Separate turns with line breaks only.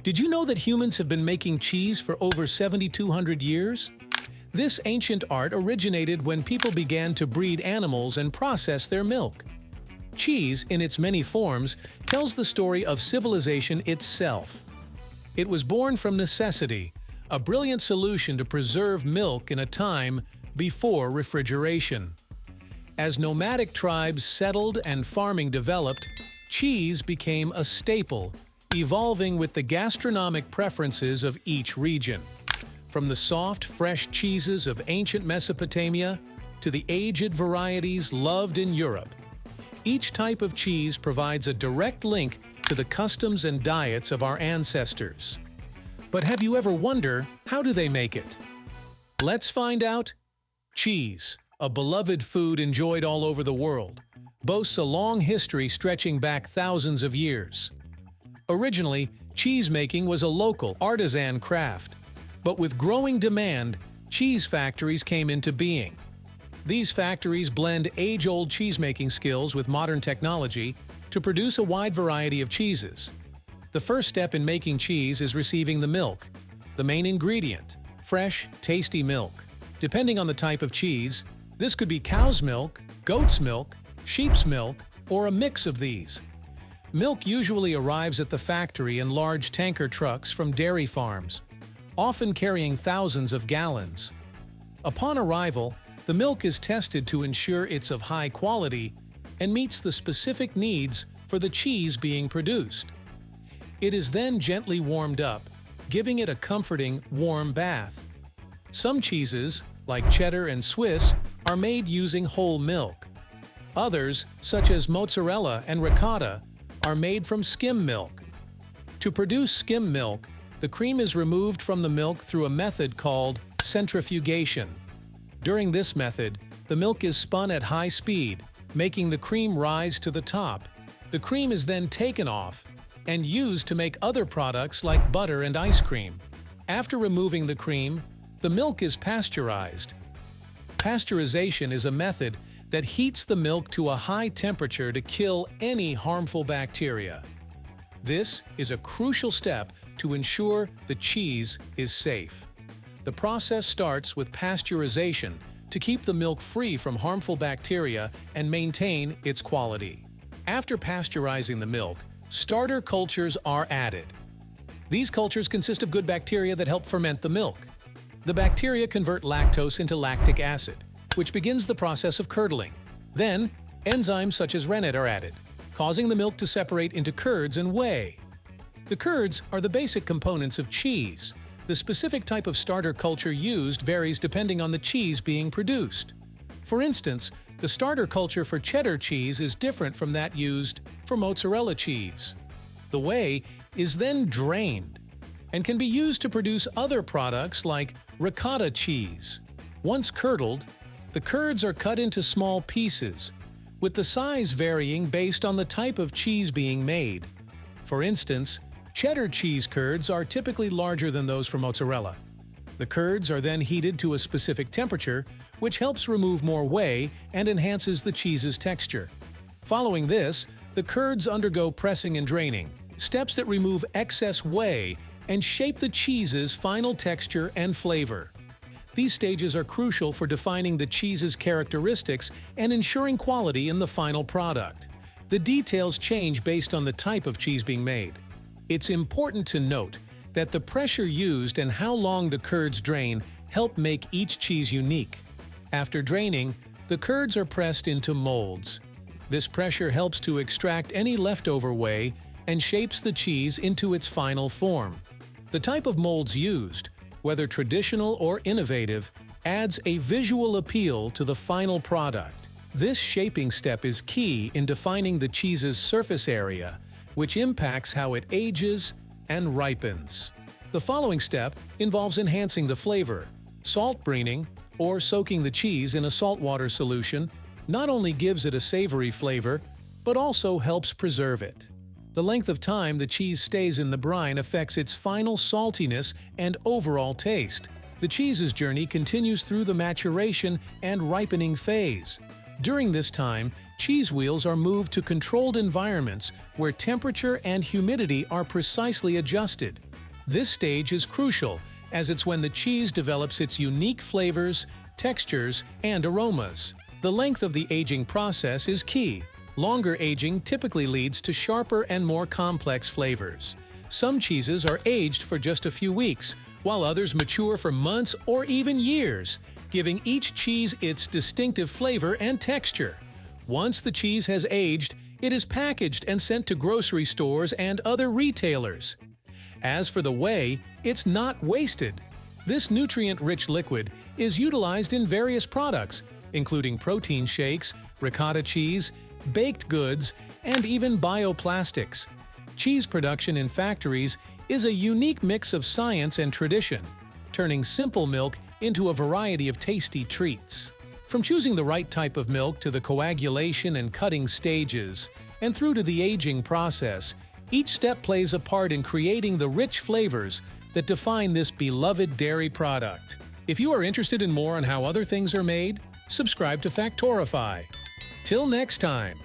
Did you know that humans have been making cheese for over 7,200 years? This ancient art originated when people began to breed animals and process their milk. Cheese, in its many forms, tells the story of civilization itself. It was born from necessity, a brilliant solution to preserve milk in a time before refrigeration. As nomadic tribes settled and farming developed, cheese became a staple, evolving with the gastronomic preferences of each region. From the soft, fresh cheeses of ancient Mesopotamia to the aged varieties loved in Europe, each type of cheese provides a direct link to the customs and diets of our ancestors. But have you ever wondered, how do they make it? Let's find out. Cheese, a beloved food enjoyed all over the world, boasts a long history stretching back thousands of years. Originally, cheese-making was a local, artisan craft, but with growing demand, cheese factories came into being. These factories blend age-old cheese-making skills with modern technology to produce a wide variety of cheeses. The first step in making cheese is receiving the milk, the main ingredient, fresh, tasty milk. Depending on the type of cheese, this could be cow's milk, goat's milk, sheep's milk, or a mix of these. Milk usually arrives at the factory in large tanker trucks from dairy farms, often carrying thousands of gallons. Upon arrival, the milk is tested to ensure it's of high quality and meets the specific needs for the cheese being produced. It is then gently warmed up, giving it a comforting, warm bath. Some cheeses, like cheddar and Swiss, are made using whole milk. Others, such as mozzarella and ricotta, are made from skim milk. To produce skim milk, the cream is removed from the milk through a method called centrifugation. During this method, the milk is spun at high speed, making the cream rise to the top. The cream is then taken off and used to make other products like butter and ice cream. After removing the cream, the milk is pasteurized. Pasteurization is a method that heats the milk to a high temperature to kill any harmful bacteria. This is a crucial step to ensure the cheese is safe. The process starts with pasteurization to keep the milk free from harmful bacteria and maintain its quality. After pasteurizing the milk, starter cultures are added. These cultures consist of good bacteria that help ferment the milk. The bacteria convert lactose into lactic acid, which begins the process of curdling. Then, enzymes such as rennet are added, causing the milk to separate into curds and whey. The curds are the basic components of cheese. The specific type of starter culture used varies depending on the cheese being produced. For instance, the starter culture for cheddar cheese is different from that used for mozzarella cheese. The whey is then drained and can be used to produce other products like ricotta cheese. Once curdled, the curds are cut into small pieces, with the size varying based on the type of cheese being made. For instance, cheddar cheese curds are typically larger than those for mozzarella. The curds are then heated to a specific temperature, which helps remove more whey and enhances the cheese's texture. Following this, the curds undergo pressing and draining, steps that remove excess whey and shape the cheese's final texture and flavor. These stages are crucial for defining the cheese's characteristics and ensuring quality in the final product. The details change based on the type of cheese being made. It's important to note that the pressure used and how long the curds drain help make each cheese unique. After draining, the curds are pressed into molds. This pressure helps to extract any leftover whey and shapes the cheese into its final form. The type of molds used, whether traditional or innovative, adds a visual appeal to the final product. This shaping step is key in defining the cheese's surface area, which impacts how it ages and ripens. The following step involves enhancing the flavor. Salt breening, or soaking the cheese in a saltwater solution, not only gives it a savory flavor, but also helps preserve it. The length of time the cheese stays in the brine affects its final saltiness and overall taste. The cheese's journey continues through the maturation and ripening phase. During this time, cheese wheels are moved to controlled environments where temperature and humidity are precisely adjusted. This stage is crucial, as it's when the cheese develops its unique flavors, textures, and aromas. The length of the aging process is key. Longer aging typically leads to sharper and more complex flavors. Some cheeses are aged for just a few weeks, while others mature for months or even years, giving each cheese its distinctive flavor and texture. Once the cheese has aged, it is packaged and sent to grocery stores and other retailers. As for the whey, it's not wasted. This nutrient-rich liquid is utilized in various products, including protein shakes, ricotta cheese, baked goods, and even bioplastics. Cheese production in factories is a unique mix of science and tradition, turning simple milk into a variety of tasty treats. From choosing the right type of milk to the coagulation and cutting stages, and through to the aging process, each step plays a part in creating the rich flavors that define this beloved dairy product. If you are interested in more on how other things are made, subscribe to Factorify. Till next time!